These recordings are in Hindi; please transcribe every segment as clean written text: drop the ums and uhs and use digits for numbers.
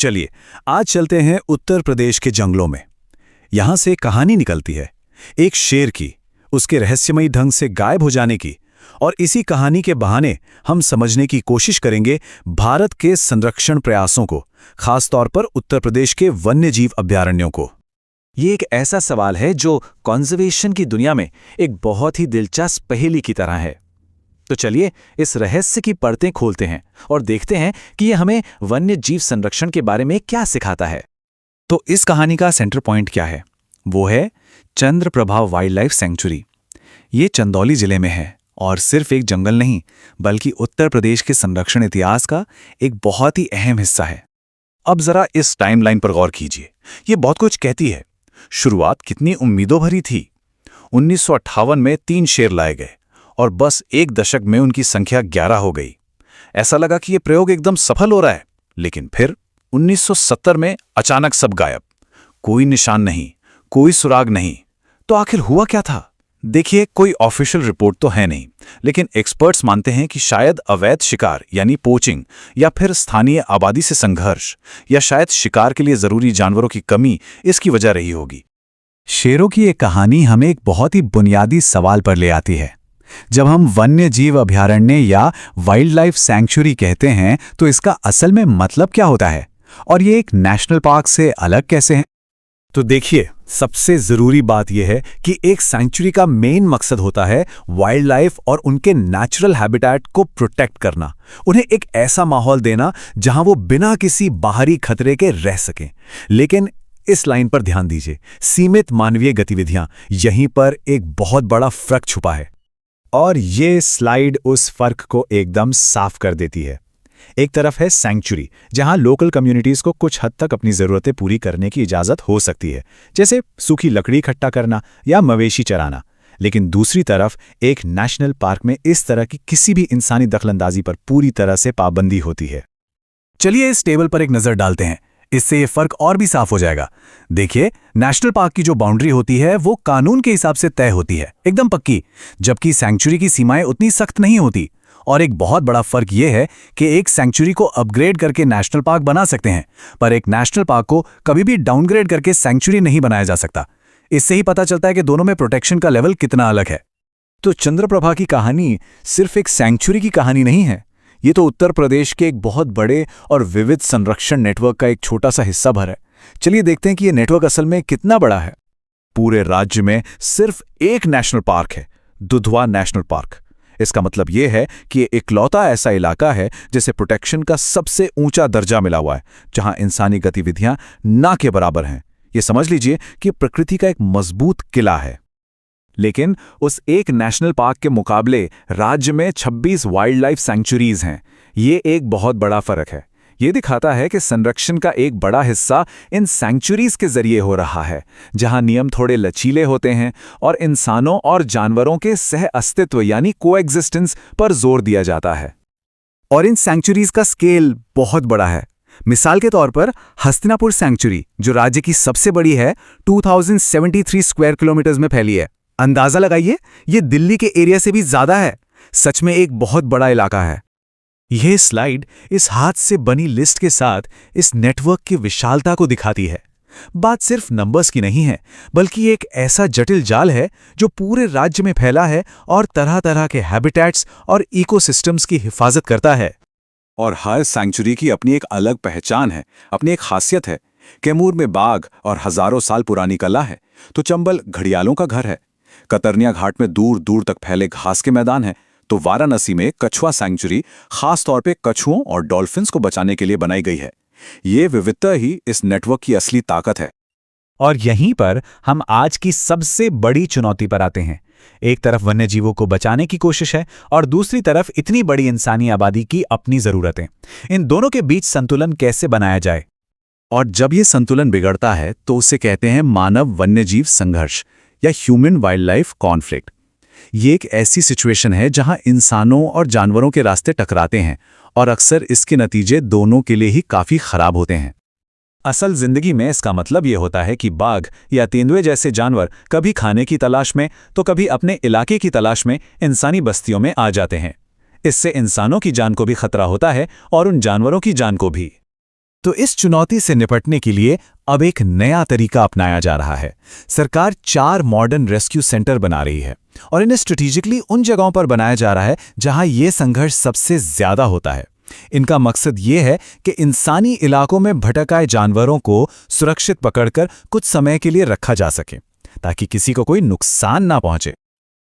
चलिए आज चलते हैं उत्तर प्रदेश के जंगलों में। यहां से कहानी निकलती है एक शेर की, उसके रहस्यमयी ढंग से गायब हो जाने की, और इसी कहानी के बहाने हम समझने की कोशिश करेंगे भारत के संरक्षण प्रयासों को, खासतौर पर उत्तर प्रदेश के वन्यजीव अभयारण्यों को। ये एक ऐसा सवाल है जो कंजर्वेशन की दुनिया में एक बहुत ही दिलचस्प पहेली की तरह है। तो चलिए इस रहस्य की परतें खोलते हैं और देखते हैं कि ये हमें वन्य जीव संरक्षण के बारे में क्या सिखाता है। तो इस कहानी का सेंटर पॉइंट क्या है? वो है चंद्रप्रभा वाइल्ड लाइफ सेंचुरी। ये चंदौली जिले में है और सिर्फ एक जंगल नहीं बल्कि उत्तर प्रदेश के संरक्षण इतिहास का एक बहुत ही अहम हिस्सा है। अब जरा इस टाइमलाइन पर गौर कीजिए, ये बहुत कुछ कहती है। शुरुआत कितनी उम्मीदों भरी थी। 1958 में 3 शेर लाए गए और बस 1 दशक में उनकी संख्या 11 हो गई। ऐसा लगा कि ये प्रयोग एकदम सफल हो रहा है, लेकिन फिर 1970 में अचानक सब गायब। कोई निशान नहीं, कोई सुराग नहीं। तो आखिर हुआ क्या था? देखिए, कोई ऑफिशियल रिपोर्ट तो है नहीं, लेकिन एक्सपर्ट्स मानते हैं कि शायद अवैध शिकार यानी पोचिंग, या फिर स्थानीय आबादी से संघर्ष, या शायद शिकार के लिए जरूरी जानवरों की कमी इसकी वजह रही होगी। शेरों की ये कहानी हमें एक बहुत ही बुनियादी सवाल पर ले आती है। जब हम वन्य जीव अभयारण्य या वाइल्ड लाइफ सैंक्चुरी कहते हैं तो इसका असल में मतलब क्या होता है, और ये एक नेशनल पार्क से अलग कैसे है? तो देखिए, सबसे जरूरी बात यह है कि एक सैंक्चुरी का मेन मकसद होता है वाइल्ड लाइफ और उनके नेचुरल हैबिटेट को प्रोटेक्ट करना, उन्हें एक ऐसा माहौल देना जहां वो बिना किसी बाहरी खतरे के रह सकें। लेकिन इस लाइन पर ध्यान दीजिए, सीमित मानवीय गतिविधियां, यहीं पर एक बहुत बड़ा फर्क छुपा है। और ये स्लाइड उस फर्क को एकदम साफ कर देती है। एक तरफ है सैंक्चुरी, जहां लोकल कम्युनिटीज को कुछ हद तक अपनी जरूरतें पूरी करने की इजाजत हो सकती है, जैसे सूखी लकड़ी इकट्ठा करना या मवेशी चराना। लेकिन दूसरी तरफ एक नेशनल पार्क में इस तरह की किसी भी इंसानी दखलंदाजी पर पूरी तरह से पाबंदी होती है। चलिए इस टेबल पर एक नजर डालते हैं, इससे ये फर्क और भी साफ हो जाएगा। देखिए, नेशनल पार्क की जो बाउंड्री होती है वो कानून के हिसाब से तय होती है, एकदम पक्की, जबकि सैंक्चुरी की सीमाएं उतनी सख्त नहीं होती। और एक बहुत बड़ा फर्क यह है कि एक सैंक्चुरी को अपग्रेड करके नेशनल पार्क बना सकते हैं, पर एक नेशनल पार्क को कभी भी डाउनग्रेड करके सैंक्चुरी नहीं बनाया जा सकता। इससे ही पता चलता है कि दोनों में प्रोटेक्शन का लेवल कितना अलग है। तो चंद्रप्रभा की कहानी सिर्फ एक सैंक्चुरी की कहानी नहीं है, ये तो उत्तर प्रदेश के एक बहुत बड़े और विविध संरक्षण नेटवर्क का एक छोटा सा हिस्सा भर है। चलिए देखते हैं कि ये नेटवर्क असल में कितना बड़ा है। पूरे राज्य में सिर्फ एक नेशनल पार्क है, दुधवा नेशनल पार्क। इसका मतलब यह है कि ये इकलौता ऐसा इलाका है जिसे प्रोटेक्शन का सबसे ऊंचा दर्जा मिला हुआ है, जहां इंसानी गतिविधियां ना के बराबर हैं। ये समझ लीजिए कि प्रकृति का एक मजबूत किला है। लेकिन उस एक नेशनल पार्क के मुकाबले राज्य में 26 वाइल्ड लाइफ सैंक्चुरीज हैं। ये एक बहुत बड़ा फर्क है। ये दिखाता है कि संरक्षण का एक बड़ा हिस्सा इन सैंक्चुरीज के जरिए हो रहा है, जहां नियम थोड़े लचीले होते हैं और इंसानों और जानवरों के सह अस्तित्व यानी कोएग्जिस्टेंस पर जोर दिया जाता है। और इन सैंक्चुरीज का स्केल बहुत बड़ा है। मिसाल के तौर पर हस्तिनापुर सैंक्चुरी, जो राज्य की सबसे बड़ी है, 2073 स्क्वायर किलोमीटर में फैली है। अंदाजा लगाइए, ये दिल्ली के एरिया से भी ज्यादा है। सच में एक बहुत बड़ा इलाका है। यह स्लाइड इस हाथ से बनी लिस्ट के साथ इस नेटवर्क की विशालता को दिखाती है। बात सिर्फ नंबर्स की नहीं है, बल्कि एक ऐसा जटिल जाल है जो पूरे राज्य में फैला है और तरह तरह के हैबिटेट्स और इकोसिस्टम्स की हिफाजत करता है। और हर सैंक्चुरी की अपनी एक अलग पहचान है, अपनी एक खासियत है। कैमूर में बाघ और हजारों साल पुरानी कला है, तो चंबल घड़ियालों का घर है। कतरनिया घाट में दूर दूर तक फैले घास के मैदान हैं, तो वाराणसी में कछुआ सैंक्चुरी खास तौर पे कछुओं और डॉल्फिन्स को बचाने के लिए बनाई गई है। ये विविधता ही इस नेटवर्क की असली ताकत है। और यहीं पर हम आज की सबसे बड़ी चुनौती पर आते हैं। एक तरफ वन्यजीवों को बचाने की कोशिश है और दूसरी तरफ इतनी बड़ी इंसानी आबादी की अपनी जरूरतें। इन दोनों के बीच संतुलन कैसे बनाया जाए? और जब ये संतुलन बिगड़ता है तो उसे कहते हैं मानव वन्यजीव संघर्ष या ह्यूमन वाइल्ड लाइफ कॉन्फ्लिक्ट। ये एक ऐसी सिचुएशन है जहां इंसानों और जानवरों के रास्ते टकराते हैं और अक्सर इसके नतीजे दोनों के लिए ही काफी खराब होते हैं। असल जिंदगी में इसका मतलब ये होता है कि बाघ या तेंदुए जैसे जानवर कभी खाने की तलाश में तो कभी अपने इलाके की तलाश में इंसानी बस्तियों में आ जाते हैं। इससे इंसानों की जान को भी खतरा होता है और उन जानवरों की जान को भी। तो इस चुनौती से निपटने के लिए अब एक नया तरीका अपनाया जा रहा है। सरकार 4 मॉडर्न रेस्क्यू सेंटर बना रही है और इन्हें स्ट्रेटेजिकली उन जगहों पर बनाया जा रहा है जहां ये संघर्ष सबसे ज्यादा होता है। इनका मकसद ये है कि इंसानी इलाकों में भटक आए जानवरों को सुरक्षित पकड़कर कुछ समय के लिए रखा जा सके, ताकि किसी को कोई नुकसान ना पहुंचे।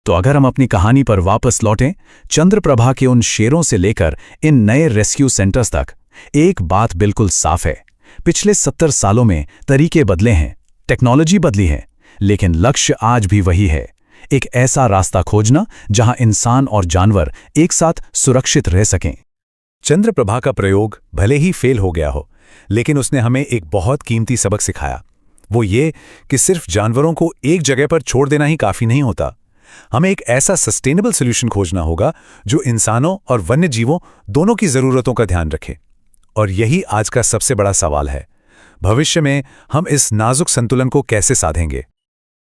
तो अगर हम अपनी कहानी पर वापस लौटें, चंद्रप्रभा के उन शेरों से लेकर इन नए रेस्क्यू सेंटर्स तक, एक बात बिल्कुल साफ है। पिछले 70 सालों में तरीके बदले हैं, टेक्नोलॉजी बदली है, लेकिन लक्ष्य आज भी वही है, एक ऐसा रास्ता खोजना जहां इंसान और जानवर एक साथ सुरक्षित रह सकें। चंद्रप्रभा का प्रयोग भले ही फेल हो गया हो, लेकिन उसने हमें एक बहुत कीमती सबक सिखाया। वो ये कि सिर्फ जानवरों को एक जगह पर छोड़ देना ही काफी नहीं होता। हमें एक ऐसा सस्टेनेबल सॉल्यूशन खोजना होगा जो इंसानों और वन्य जीवों दोनों की जरूरतों का ध्यान रखे। और यही आज का सबसे बड़ा सवाल है, भविष्य में हम इस नाजुक संतुलन को कैसे साधेंगे।